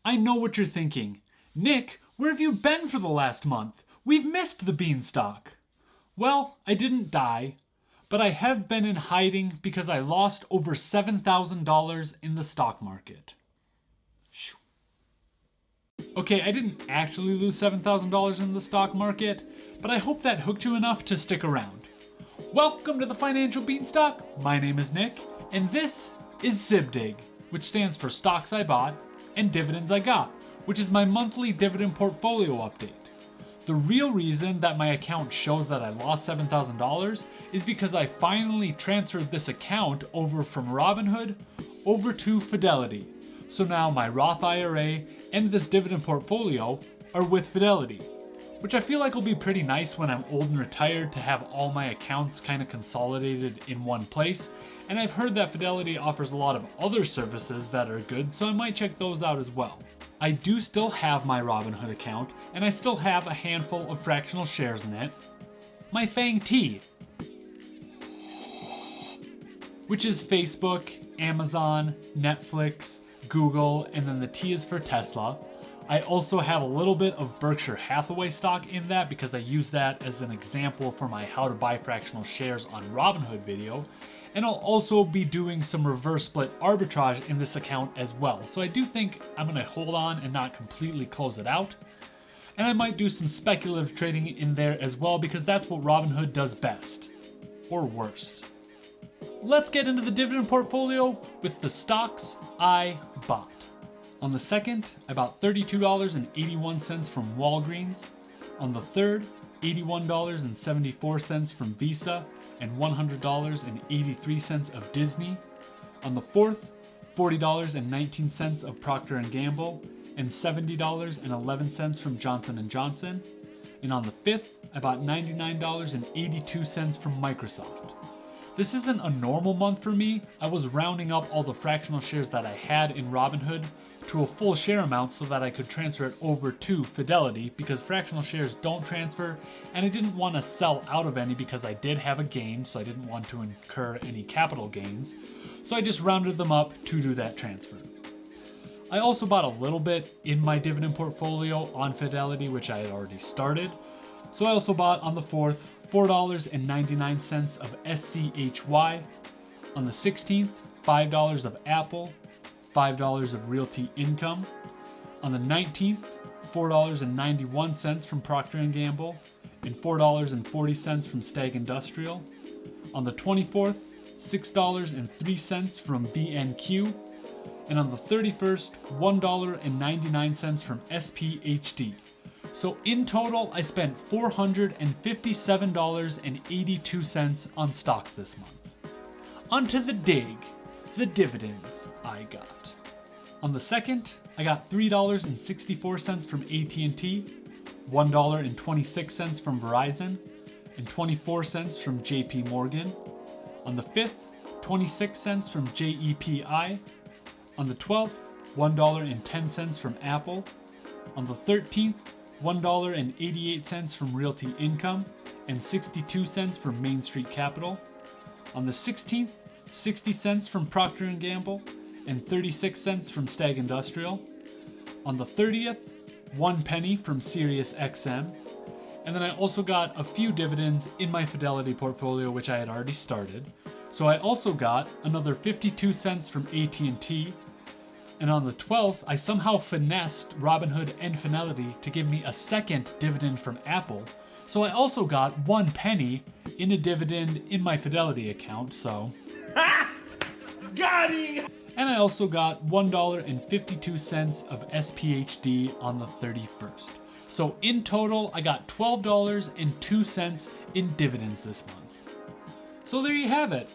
I know what you're thinking. Nick, where have you been for the last month? We've missed the beanstalk. Well, I didn't die, but I have been in hiding because I lost over $7,000 in the stock market. Okay, I didn't actually lose $7,000 in the stock market, but I hope that hooked you enough to stick around. Welcome to the Financial Beanstalk. My name is Nick, and this is ZibDig, which stands for Stocks I Bought and Dividends I Got, which is my monthly dividend portfolio update. The real reason that my account shows that I lost $7,000 is because I finally transferred this account over from Robinhood over to Fidelity. So now my Roth IRA and this dividend portfolio are with Fidelity, which I feel like will be pretty nice when I'm old and retired to have all my accounts kind of consolidated in one place. And I've heard that Fidelity offers a lot of other services that are good, so I might check those out as well. I do still have my Robinhood account, and I still have a handful of fractional shares in it. My FANG-T, which is Facebook, Amazon, Netflix, Google, and then the T is for Tesla. I also have a little bit of Berkshire Hathaway stock in that because I use that as an example for my how to buy fractional shares on Robinhood video. And I'll also be doing some reverse split arbitrage in this account as well. So I do think I'm going to hold on and not completely close it out. And I might do some speculative trading in there as well because that's what Robinhood does best. Or worst. Let's get into the dividend portfolio with the stocks I bought. On the 2nd, I bought $32.81 from Walgreens. On the 3rd, $81.74 from Visa and $100.83 of Disney. On the 4th, $40.19 of Proctor Gamble and $70.11 from Johnson & Johnson. And on the 5th, I bought $99.82 from Microsoft. This isn't a normal month for me. I was rounding up all the fractional shares that I had in Robinhood to a full share amount so that I could transfer it over to Fidelity because fractional shares don't transfer, and I didn't want to sell out of any because I did have a gain, so I didn't want to incur any capital gains. So I just rounded them up to do that transfer. I also bought a little bit in my dividend portfolio on Fidelity, which I had already started. So I also bought on the 4th, $4.99 of SCHY. On the 16th, $5 of Apple, $5 of Realty Income. On the 19th, $4.91 from Procter Gamble and $4.40 from Stag Industrial. On the 24th, $6.03 from VNQ. And on the 31st, $1.99 from SPHD. So in total, I spent $457.82 on stocks this month. Onto the dividends I got. On the 2nd, I got $3.64 from AT&T, $1.26 from Verizon, and 24 cents from JP Morgan. On the 5th, 26 cents from JEPI. On the 12th, $1.10 from Apple. On the 13th, $1.88 from Realty Income and 62 cents from Main Street Capital. On the 16th, 60 cents from Procter & Gamble and 36 cents from Stag Industrial. On the 30th, 1 penny from SiriusXM. And then I also got a few dividends in my Fidelity portfolio, which I had already started. So I also got another 52 cents from AT&T. And on the 12th, I somehow finessed Robinhood and Fidelity to give me a second dividend from Apple. So I also got 1 penny in a dividend in my Fidelity account, so... Got him! And I also got $1.52 of SPHD on the 31st. So in total, I got $12.02 in dividends this month. So there you have it.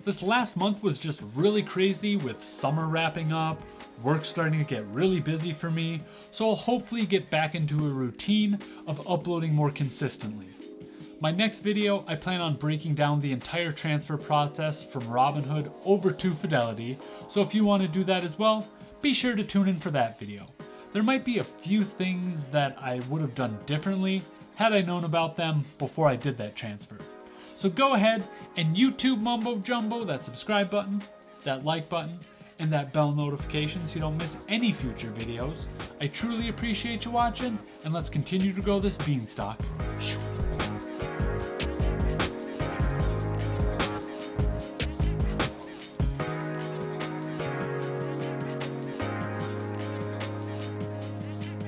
This last month was just really crazy with summer wrapping up, work starting to get really busy for me, so I'll hopefully get back into a routine of uploading more consistently. My next video, I plan on breaking down the entire transfer process from Robinhood over to Fidelity, so if you want to do that as well, be sure to tune in for that video. There might be a few things that I would have done differently had I known about them before I did that transfer. So go ahead and YouTube mumbo jumbo that subscribe button, that like button, and that bell notification so you don't miss any future videos. I truly appreciate you watching, and let's continue to grow this beanstalk.